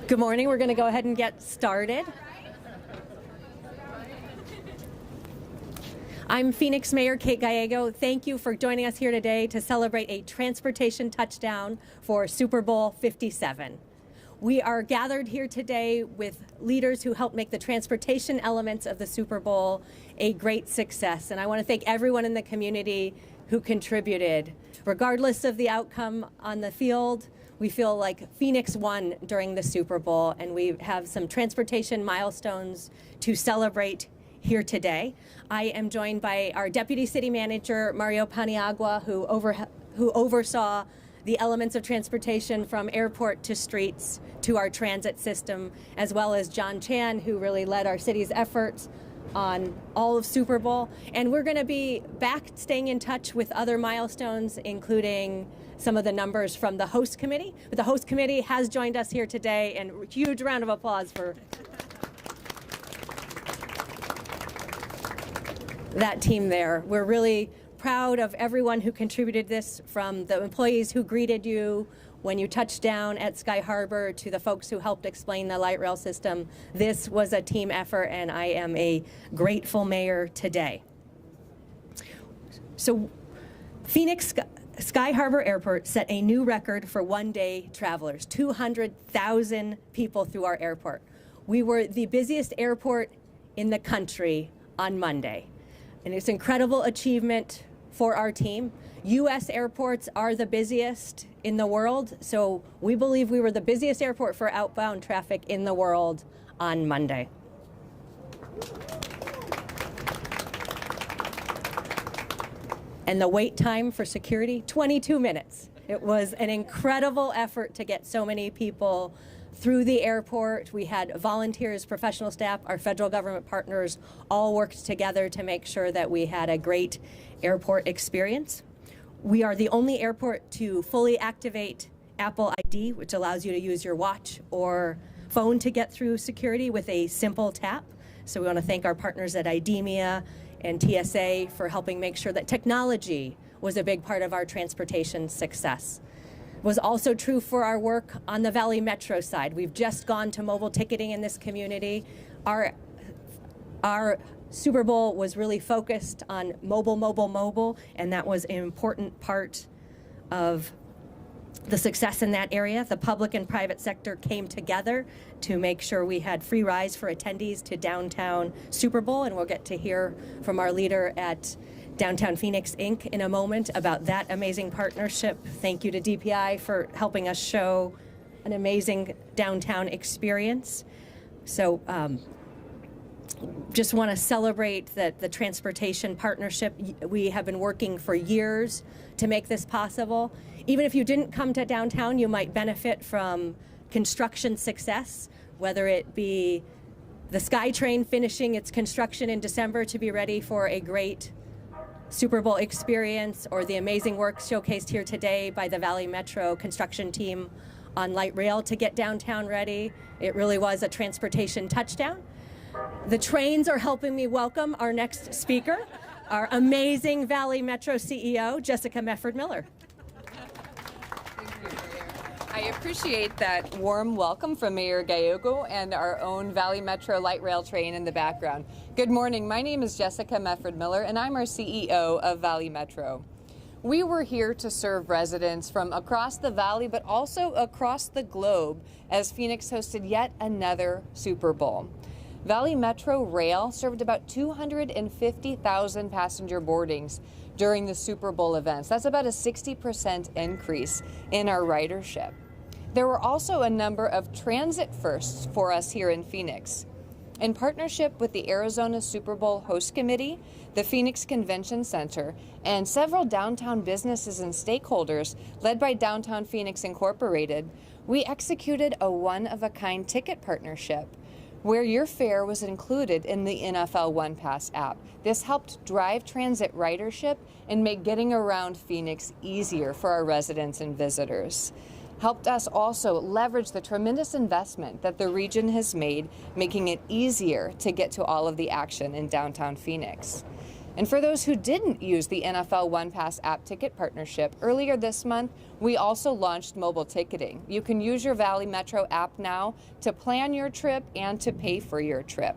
Good morning. We're going to go ahead and get started. I'm Phoenix Mayor Kate Gallego. Thank you for joining us here today to celebrate a transportation touchdown for Super Bowl 57. We are gathered here today with leaders who helped make the transportation elements of the Super Bowl a great success. And I want to thank everyone in the community who contributed. Regardless of the outcome on the field, we feel like Phoenix won during the Super Bowl, and we have some transportation milestones to celebrate here today. I am joined by our Deputy City Manager, Mario Paniagua, who oversaw the elements of transportation from airport to streets to our transit system, as well as John Chan, who really led our city's efforts on all of Super Bowl. And we're going to be back staying in touch with other milestones, including some of the numbers from the host committee. But the host committee has joined us here today, and a huge round of applause for that team there. We're really proud of everyone who contributed this, from the employees who greeted you when you touched down at Sky Harbor to the folks who helped explain the light rail system. This was a team effort, and I am a grateful mayor today. So Phoenix Sky Harbor Airport set a new record for one-day travelers, 200,000 people through our airport. We were the busiest airport in the country on Monday. And it's an incredible achievement for our team. U.S. airports are the busiest in the world, so we believe we were the busiest airport for outbound traffic in the world on Monday. And the wait time for security, 22 minutes. It was an incredible effort to get so many people through the airport. We had volunteers, professional staff, our federal government partners all worked together to make sure that we had a great airport experience. We are the only airport to fully activate Apple ID, which allows you to use your watch or phone to get through security with a simple tap. So we want to thank our partners at IDEMIA and TSA for helping make sure that technology was a big part of our transportation success. Was also true for our work on the Valley Metro side. We've just gone to mobile ticketing in this community. Our Super Bowl was really focused on mobile, and that was an important part of the success in that area. The public and private sector came together to make sure we had free rides for attendees to downtown Super Bowl, and we'll get to hear from our leader at Downtown Phoenix, Inc. in a moment about that amazing partnership. Thank you to DPI for helping us show an amazing downtown experience. So just want to celebrate that the transportation partnership. We have been working for years to make this possible. Even if you didn't come to downtown, you might benefit from construction success, whether it be the SkyTrain finishing its construction in December to be ready for a great Super Bowl experience, or the amazing work showcased here today by the Valley Metro construction team on light rail to get downtown ready. It really was a transportation touchdown. The trains are helping me welcome our next speaker, our amazing Valley Metro CEO, Jessica Mefford-Miller. I appreciate that warm welcome from Mayor Gallego and our own Valley Metro light rail train in the background. Good morning. My name is Jessica Mefford-Miller, and I'm our CEO of Valley Metro. We were here to serve residents from across the valley, but also across the globe, as Phoenix hosted yet another Super Bowl. Valley Metro Rail served about 250,000 passenger boardings during the Super Bowl events. That's about a 60% increase in our ridership. There were also a number of transit firsts for us here in Phoenix. In partnership with the Arizona Super Bowl Host Committee, the Phoenix Convention Center, and several downtown businesses and stakeholders led by Downtown Phoenix Incorporated, we executed a one-of-a-kind ticket partnership where your fare was included in the NFL One Pass app. This helped drive transit ridership and make getting around Phoenix easier for our residents and visitors. Helped us also leverage the tremendous investment that the region has made, making it easier to get to all of the action in downtown Phoenix. And for those who didn't use the NFL OnePass app ticket partnership, earlier this month, we also launched mobile ticketing. You can use your Valley Metro app now to plan your trip and to pay for your trip.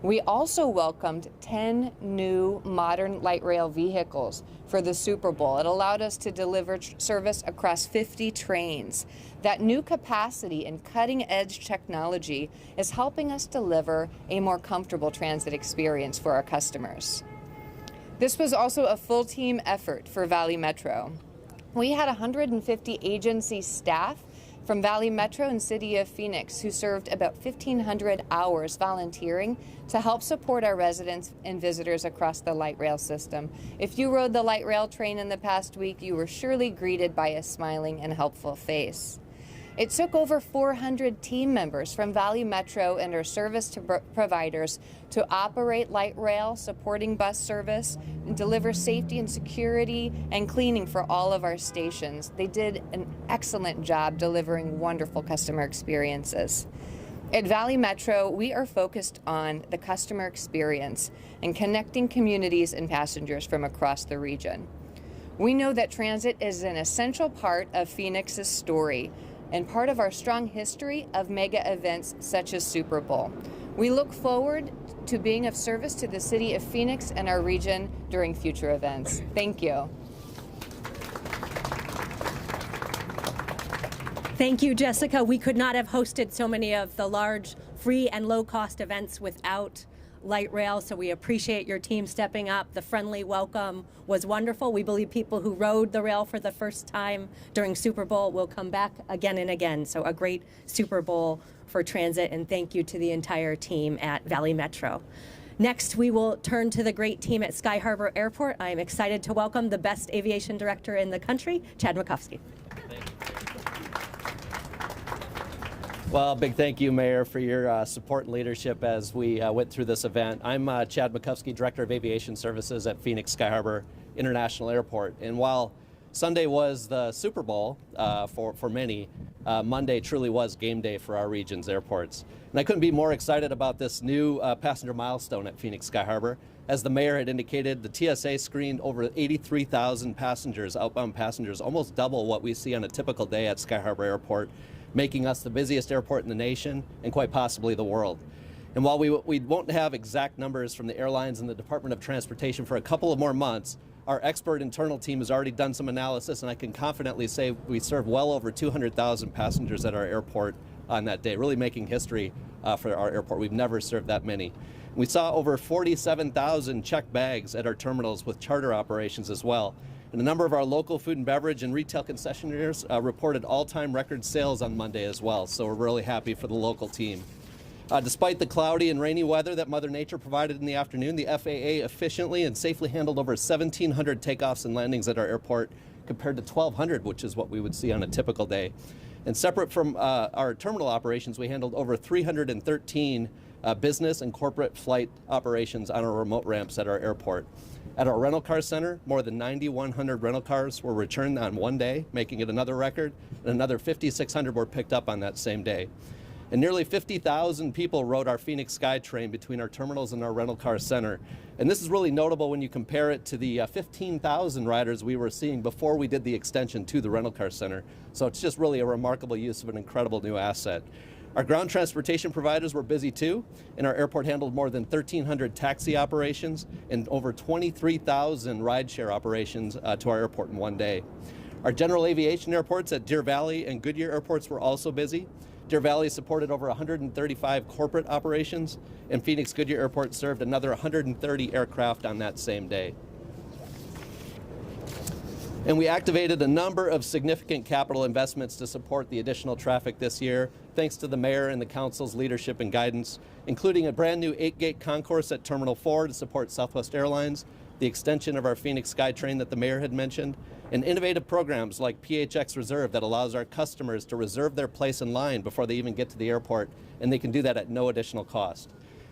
We also welcomed 10 new modern light rail vehicles for the Super Bowl. It allowed us to deliver service across 50 trains. That new capacity and cutting-edge technology is helping us deliver a more comfortable transit experience for our customers. This was also a full team effort for Valley Metro. We had 150 agency staff from Valley Metro and City of Phoenix who served about 1,500 hours volunteering to help support our residents and visitors across the light rail system. If you rode the light rail train in the past week, you were surely greeted by a smiling and helpful face. It took over 400 team members from Valley Metro and our service providers to operate light rail, supporting bus service, and deliver safety and security and cleaning for all of our stations. They did an excellent job delivering wonderful customer experiences. At Valley Metro, we are focused on the customer experience and connecting communities and passengers from across the region. We know that transit is an essential part of Phoenix's story and part of our strong history of mega events such as Super Bowl. We look forward to being of service to the city of Phoenix and our region during future events. Thank you. Thank you, Jessica. We could not have hosted so many of the large, free and low-cost events without light rail, so we appreciate your team stepping up. The friendly welcome was wonderful. We believe people who rode the rail for the first time during Super Bowl will come back again and again. So a great Super Bowl for transit, and thank you to the entire team at Valley Metro. Next, we will turn to the great team at Sky Harbor Airport. I'm excited to welcome the best aviation director in the country, Chad Makowski. Well, big thank you, Mayor, for your support and leadership as we went through this event. I'm Chad Makowski, Director of Aviation Services at Phoenix Sky Harbor International Airport. And while Sunday was the Super Bowl for many, Monday truly was game day for our region's airports. And I couldn't be more excited about this new passenger milestone at Phoenix Sky Harbor. As the mayor had indicated, the TSA screened over 83,000 passengers, outbound passengers, almost double what we see on a typical day at Sky Harbor Airport, making us the busiest airport in the nation and quite possibly the world. And while we won't have exact numbers from the airlines and the Department of Transportation for a couple of more months, our expert internal team has already done some analysis, and I can confidently say we served well over 200,000 passengers at our airport on that day, really making history for our airport. We've never served that many. We saw over 47,000 checked bags at our terminals with charter operations as well. And a number of our local food and beverage and retail concessionaires reported all-time record sales on Monday as well, so we're really happy for the local team. Despite the cloudy and rainy weather that Mother Nature provided in the afternoon, the FAA efficiently and safely handled over 1,700 takeoffs and landings at our airport compared to 1,200, which is what we would see on a typical day. And separate from our terminal operations, we handled over 313 business and corporate flight operations on our remote ramps at our airport. At our rental car center, more than 9,100 rental cars were returned on one day, making it another record, and another 5,600 were picked up on that same day. And nearly 50,000 people rode our Phoenix SkyTrain between our terminals and our rental car center. And this is really notable when you compare it to the 15,000 riders we were seeing before we did the extension to the rental car center. So it's just really a remarkable use of an incredible new asset. Our ground transportation providers were busy too, and our airport handled more than 1,300 taxi operations and over 23,000 rideshare operations to our airport in one day. Our general aviation airports at Deer Valley and Goodyear airports were also busy. Deer Valley supported over 135 corporate operations, and Phoenix Goodyear Airport served another 130 aircraft on that same day. And we activated a number of significant capital investments to support the additional traffic this year, thanks to the mayor and the council's leadership and guidance, including a brand new 8-gate concourse at Terminal 4 to support Southwest Airlines, the extension of our Phoenix SkyTrain that the mayor had mentioned, and innovative programs like PHX Reserve that allows our customers to reserve their place in line before they even get to the airport, and they can do that at no additional cost.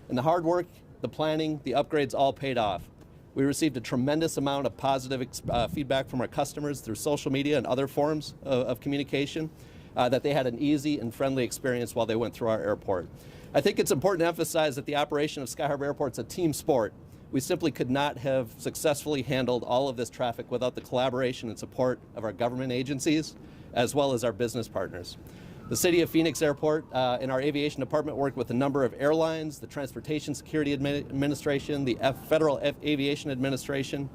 And the hard work, the planning, the upgrades all paid off. We received a tremendous amount of positive feedback from our customers through social media and other forms of communication that they had an easy and friendly experience while they went through our airport. I think it's important to emphasize that the operation of Sky Harbor Airport is a team sport. We simply could not have successfully handled all of this traffic without the collaboration and support of our government agencies, as well as our business partners. The City of Phoenix Airport and our aviation department worked with a number of airlines, the Transportation Security Administration, the Federal Aviation Administration,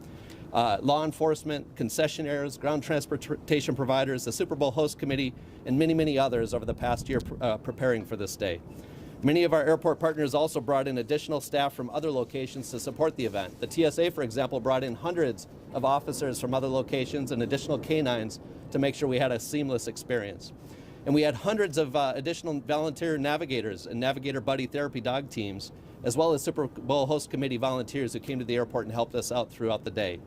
law enforcement, concessionaires, ground transportation providers, the Super Bowl host committee, and many, many others over the past year preparing for this day. Many of our airport partners also brought in additional staff from other locations to support the event. The TSA, for example, brought in hundreds of officers from other locations and additional canines to make sure we had a seamless experience. And we had hundreds of additional volunteer navigators and navigator buddy therapy dog teams, as well as Super Bowl host committee volunteers who came to the airport and helped us out throughout the day.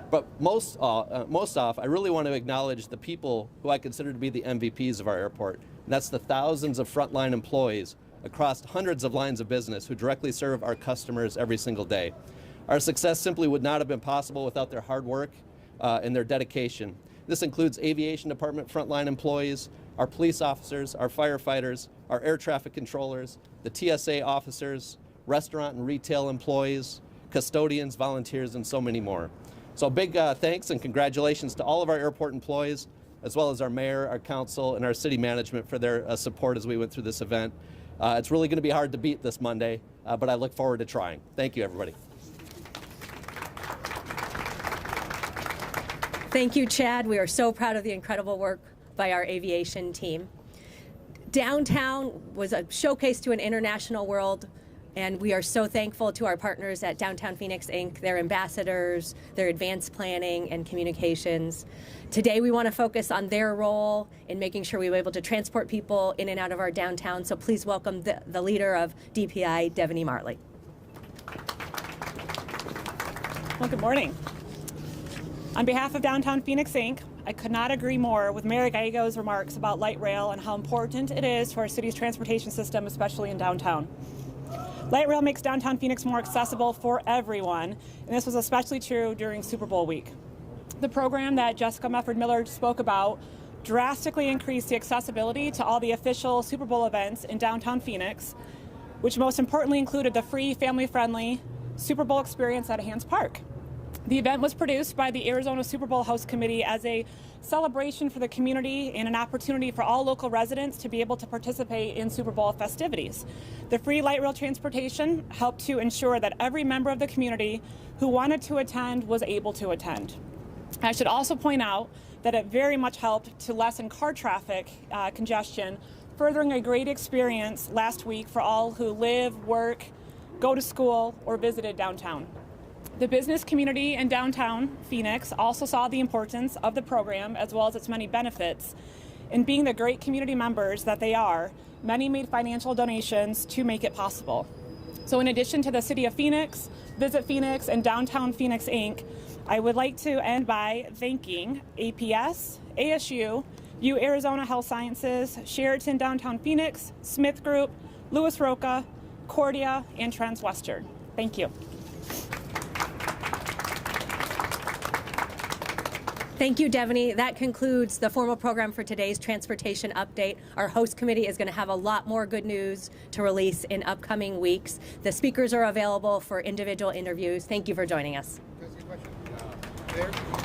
But most off, I really want to acknowledge the people who I consider to be the MVPs of our airport. And that's the thousands of frontline employees across hundreds of lines of business who directly serve our customers every single day. Our success simply would not have been possible without their hard work and their dedication. This includes aviation department frontline employees, our police officers, our firefighters, our air traffic controllers, the TSA officers, restaurant and retail employees, custodians, volunteers, and so many more. So big thanks and congratulations to all of our airport employees, as well as our mayor, our council, and our city management for their support as we went through this event. It's really going to be hard to beat this Monday, but I look forward to trying. Thank you, everybody. Thank you, Chad. We are so proud of the incredible work by our aviation team. Downtown was a showcase to an international world, and we are so thankful to our partners at Downtown Phoenix, Inc., their ambassadors, their advanced planning and communications. Today, we want to focus on their role in making sure we were able to transport people in and out of our downtown. So please welcome the leader of DPI, Devaney Marley. Well, good morning. On behalf of Downtown Phoenix, Inc., I could not agree more with Mayor Gallego's remarks about light rail and how important it is to our city's transportation system, especially in downtown. Light rail makes downtown Phoenix more accessible for everyone, and this was especially true during Super Bowl week. The program that Jessica Mefford-Miller spoke about drastically increased the accessibility to all the official Super Bowl events in downtown Phoenix, which most importantly included the free, family-friendly Super Bowl experience at Hans Park. The event was produced by the Arizona Super Bowl Host Committee as a celebration for the community and an opportunity for all local residents to be able to participate in Super Bowl festivities. The free light rail transportation helped to ensure that every member of the community who wanted to attend was able to attend. I should also point out that it very much helped to lessen car traffic congestion, furthering a great experience last week for all who live, work, go to school, or visited downtown. The business community in downtown Phoenix also saw the importance of the program as well as its many benefits. And being the great community members that they are, many made financial donations to make it possible. So in addition to the City of Phoenix, Visit Phoenix, and Downtown Phoenix, Inc., I would like to end by thanking APS, ASU, U Arizona Health Sciences, Sheraton Downtown Phoenix, Smith Group, Louis Roca, Cordia, and Transwestern. Thank you. Thank you, Devaney. That concludes the formal program for today's transportation update. Our host committee is going to have a lot more good news to release in upcoming weeks. The speakers are available for individual interviews. Thank you for joining us. Can I ask you a question?